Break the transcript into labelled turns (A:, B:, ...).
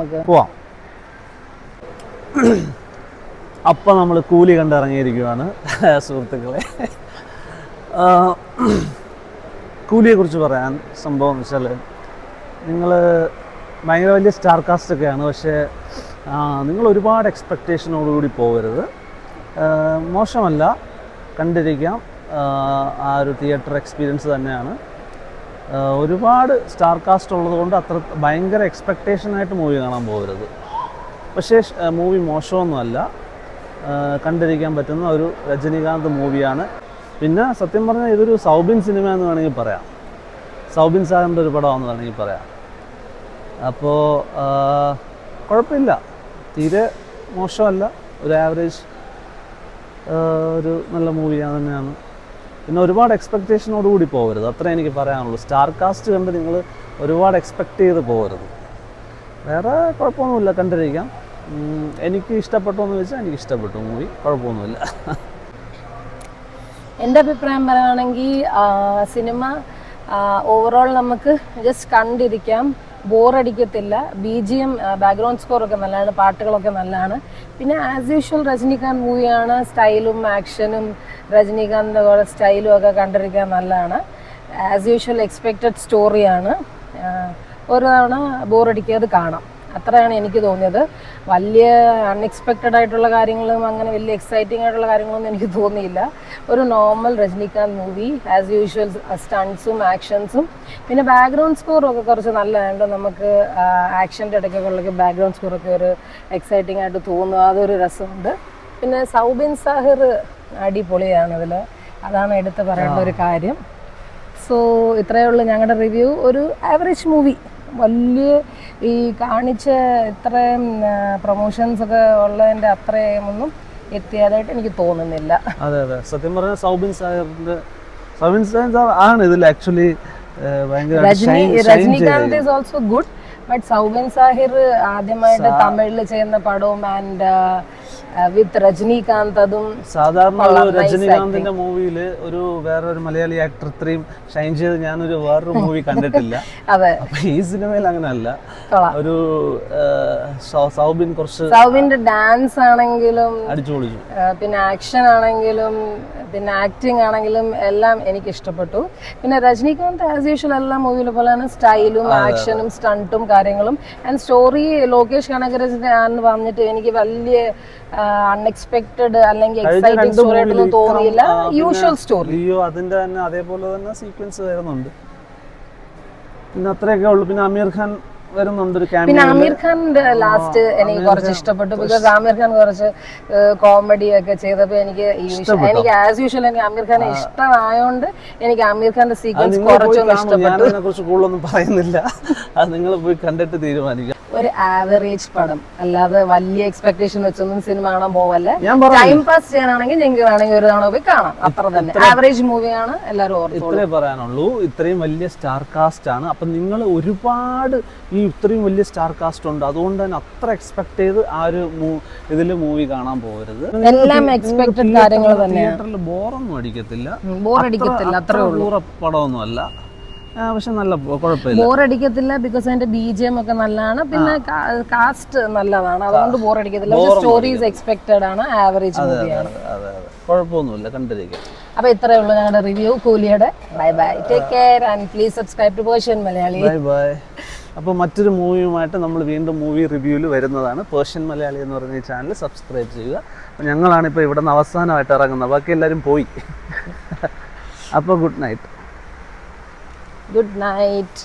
A: നമുക്ക് പോവാം. അപ്പം നമ്മൾ കൂലി കണ്ടിറങ്ങിയിരിക്കുകയാണ് സുഹൃത്തുക്കളെ. കൂലിയെക്കുറിച്ച് പറയാൻ സംഭവം എന്ന് വെച്ചാൽ, നിങ്ങൾ ഭയങ്കര വലിയ സ്റ്റാർ കാസ്റ്റൊക്കെയാണ്, പക്ഷേ നിങ്ങൾ ഒരുപാട് എക്സ്പെക്റ്റേഷനോടുകൂടി പോകരുത്. മോശമല്ല, കണ്ടിരിക്കാം. ആ ഒരു തിയേറ്റർ എക്സ്പീരിയൻസ് തന്നെയാണ്. ഒരുപാട് സ്റ്റാർ കാസ്റ്റ് ഉള്ളത് കൊണ്ട് അത്ര ഭയങ്കര എക്സ്പെക്റ്റേഷനായിട്ട് മൂവി കാണാൻ പോകരുത്. പക്ഷേ മൂവി മോശമൊന്നുമല്ല, കണ്ടിരിക്കാൻ പറ്റുന്ന ഒരു രജനീകാന്ത് മൂവിയാണ്. പിന്നെ സത്യം പറഞ്ഞാൽ ഇതൊരു സൗബിൻ സിനിമ എന്ന് വേണമെങ്കിൽ പറയാം, സൗബിൻ സാറിൻ്റെ ഒരു പടമാണെന്ന് വേണമെങ്കിൽ പറയാം. അപ്പോൾ കുഴപ്പമില്ല, തീരെ മോശമല്ല, ഒരു ആവറേജ് ഒരു നല്ല മൂവിയാണ് തന്നെയാണ്. പിന്നെ ഒരുപാട് എക്സ്പെക്റ്റേഷനോടുകൂടി പോകരുത്, അത്രേ എനിക്ക് പറയാനുള്ളൂ. സ്റ്റാർ കാസ്റ്റ് കണ്ട് നിങ്ങൾ ഒരുപാട് എക്സ്പെക്റ്റ് ചെയ്ത് പോകരുത്. വേറെ കുഴപ്പമൊന്നുമില്ല, കണ്ടിരിക്കാം. എനിക്ക് ഇഷ്ടപ്പെട്ടോ എന്ന് വെച്ചാൽ എനിക്ക് ഇഷ്ടപ്പെട്ടു മൂവി, കുഴപ്പമൊന്നുമില്ല.
B: എൻ്റെ അഭിപ്രായം പറയുകയാണെങ്കിൽ സിനിമ ഓവറോൾ നമുക്ക് ജസ്റ്റ് കണ്ടിരിക്കാം, ബോറടിക്കത്തില്ല. BGM ബാക്ക്ഗ്രൗണ്ട് സ്കോറൊക്കെ നല്ലതാണ്, പാട്ടുകളൊക്കെ നല്ലതാണ്. പിന്നെ ആസ് യൂഷ്വൽ രജനീകാന്ത് മൂവിയാണ്, സ്റ്റൈലും ആക്ഷനും രജനീകാന്ത് സ്റ്റൈലും ഒക്കെ കണ്ടിരിക്കാൻ നല്ലതാണ്. ആസ് യൂഷ്വൽ എക്സ്പെക്റ്റഡ് സ്റ്റോറിയാണ്, ഒരു തവണ ബോറടിക്കാതെ കാണാം, അത്രയാണ് എനിക്ക് തോന്നിയത്. വലിയ അൺഎക്സ്പെക്റ്റഡ് ആയിട്ടുള്ള കാര്യങ്ങളും അങ്ങനെ വലിയ എക്സൈറ്റിംഗ് ആയിട്ടുള്ള കാര്യങ്ങളൊന്നും എനിക്ക് തോന്നിയില്ല. ഒരു normal Rajinikanth movie, as usual സ്റ്റൺസും ആക്ഷൻസും. പിന്നെ ബാക്ക്ഗ്രൗണ്ട് സ്കോറും ഒക്കെ കുറച്ച് നല്ലതായതുകൊണ്ട് നമുക്ക് ആക്ഷൻ്റെ ഇടയ്ക്കൊക്കെ ബാക്ക്ഗ്രൗണ്ട് സ്കോറൊക്കെ ഒരു എക്സൈറ്റിംഗ് ആയിട്ട് തോന്നുന്നു, അതൊരു രസമുണ്ട്. പിന്നെ സൗബിൻ സാഹിർ അടിപൊളിയാണ് ഇതിൽ, അതാണ് എടുത്ത് പറയേണ്ട ഒരു കാര്യം. സോ ഇത്രയേ ഉള്ളൂ ഞങ്ങളുടെ റിവ്യൂ. ഒരു ആവറേജ് മൂവി, വലിയ ഈ കാണിച്ച ഇത്രയും പ്രൊമോഷൻസ് ഒക്കെ ഉള്ളതിൻ്റെ അത്രയും ഒന്നും എത്തിയതായിട്ട് എനിക്ക് തോന്നുന്നില്ല.
A: അതെ അതെ, സത്യം പറഞ്ഞാൽ സൗബിൻ സാർ ആണ് ഇതിൽ actually
B: Rajinikanth is also good, but Soubin Shahir ആദ്യമായിട്ട് തമിഴിൽ ചെയ്യുന്ന പടവും ആൻഡ് വിത്ത് രജനീകാന്ത്, അതും
A: സാധാരണ രജനീകാന്തിന്റെ മൂവിയിൽ ഒരു വേറൊരു മലയാളി ആക്ടർ ഇത്രയും ഷൈൻ ചെയ്ത് ഞാനൊരു വേറൊരു മൂവി കണ്ടിട്ടില്ല.
B: അതെ,
A: അപ്പൊ ഈ സിനിമയിൽ അങ്ങനെയല്ല. ഒരു സൗബിന്റെ
B: ഡാൻസ് ആണെങ്കിലും
A: അടിച്ചു പൊളിച്ചു,
B: പിന്നെ ആക്ഷൻ ആണെങ്കിലും പിന്നെ ആക്ടിങ് ആണെങ്കിലും എല്ലാം എനിക്ക് ഇഷ്ടപ്പെട്ടു. പിന്നെ രജനീകാന്ത് ആസ് യൂഷ്വൽ എല്ലാ മൂവിയിലെ പോലെ തന്നെ സ്റ്റൈലും ആക്ഷനും സ്റ്റണ്ടും കാര്യങ്ങളും ആൻഡ് സ്റ്റോറി ലോകേഷ് കനകരാജിന്റെ ആണെന്ന് പറഞ്ഞിട്ട് എനിക്ക് വലിയ അൺഎക്സ്പെക്ടഡ് അല്ലെങ്കിൽ എക്സൈറ്റിംഗ് സ്റ്റോറി ആയിട്ടൊന്നും തോന്നിയില്ല. യൂഷ്വൽ സ്റ്റോറി
A: അതിന്റെ തന്നെ അതേപോലെ തന്നെ സീക്വൻസ് വരുന്നുണ്ട്. പിന്നെ അത്രയൊക്കെ ഉള്ളു. പിന്നെ അമീർ ഖാൻ വരുന്നുണ്ട് ഒരു ക്യാമിയോ.
B: പിന്നെ അമീർ ഖാന്റെ ലാസ്റ്റ് എനിക്ക് കുറച്ച് ഇഷ്ടപ്പെട്ടു, ബിക്കോസ് ആമീർ ഖാൻ കുറച്ച് കോമഡി ഒക്കെ ചെയ്തപ്പോ എനിക്ക് ആസ് യൂഷ്വൽ എനിക്ക് അമീർ ഖാനെ ഇഷ്ടമായോണ്ട് എനിക്ക് അമീർ ഖാന്റെ സീക്വൻസ് കുറച്ചൊന്നും ഇഷ്ടപ്പെട്ടു.
A: അതിനെ കുറിച്ച് കൂടുതലൊന്നും പറയുന്നില്ല, അത് നിങ്ങൾ പോയി കണ്ടിട്ട് തീരുമാനിക്കാം.
B: ഒരു ആവറേജ് പടം, അല്ലാതെ വലിയ എക്സ്പെക്ടേഷൻ വെച്ചൊന്നും സിനിമ കാണാൻ പോവല്ലേ. ടൈം പാസ് ചെയ്യാനാണെങ്കിൽ ഞങ്ങൾക്ക് വേണമെങ്കിൽ ഒരു തവണ പോയി കാണാം, അത്ര തന്നെ. ആവറേജ് മൂവിയാണ്, എല്ലാവരും ഓർത്തോളൂ.
A: ഇത്രേ പറയാനുള്ളൂ. ഇത്രയും വലിയ സ്റ്റാർ കാസ്റ്റ് ആണ്, അപ്പൊ നിങ്ങൾ ഒരുപാട് ഈ ഇത്രയും വലിയ സ്റ്റാർ കാസ്റ്റ് ഉണ്ട്, അതുകൊണ്ട് തന്നെ അത്ര എക്സ്പെക്ട് ചെയ്ത് ആ ഒരു ഇതില് മൂവി കാണാൻ പോകരുത്.
B: എല്ലാം എക്സ്പെക്ടഡ് കാര്യങ്ങൾ തന്നെയാണ്.
A: തിയേറ്ററിൽ ബോറൊന്നും അടിക്കത്തില്ല,
B: അത്രേ ഉള്ളൂ.
A: പടമൊന്നും അല്ല, പക്ഷെ നല്ല കുഴപ്പമില്ല,
B: ബോറടിക്കത്തില്ല. ബിക്കോസ് അതിന്റെ BGM ഒക്കെ നല്ലതാണ്, പിന്നെ കാസ്റ്റ് നല്ലതാണ്, അതുകൊണ്ട് ബോറടിക്കത്തില്ല. സ്റ്റോറീസ് എക്സ്പെക്ടഡ് ആണ്, ആവറേജ് മൂവിയാണ്,
A: കുഴപ്പമൊന്നുമില്ല, കണ്ടിരിക്കാം.
B: അപ്പൊ ഇത്രയേ ഉള്ളൂ ഞങ്ങളുടെ റിവ്യൂ കൂലിയുടെ. Bye bye, take care and please subscribe to Persian Malayali.
A: Bye bye. അപ്പോൾ മറ്റൊരു മൂവിയുമായിട്ട് നമ്മൾ വീണ്ടും മൂവി റിവ്യൂവിൽ വരുന്നതാണ്. പേർഷ്യൻ മലയാളി എന്ന് പറയുന്ന ഈ ചാനൽ സബ്സ്ക്രൈബ് ചെയ്യുക. അപ്പോൾ ഞങ്ങളാണിപ്പോൾ ഇവിടെ നിന്ന് അവസാനമായിട്ട് ഇറങ്ങുന്നത്, ബാക്കി എല്ലാവരും പോയി. അപ്പോൾ ഗുഡ് നൈറ്റ്.
B: Good night.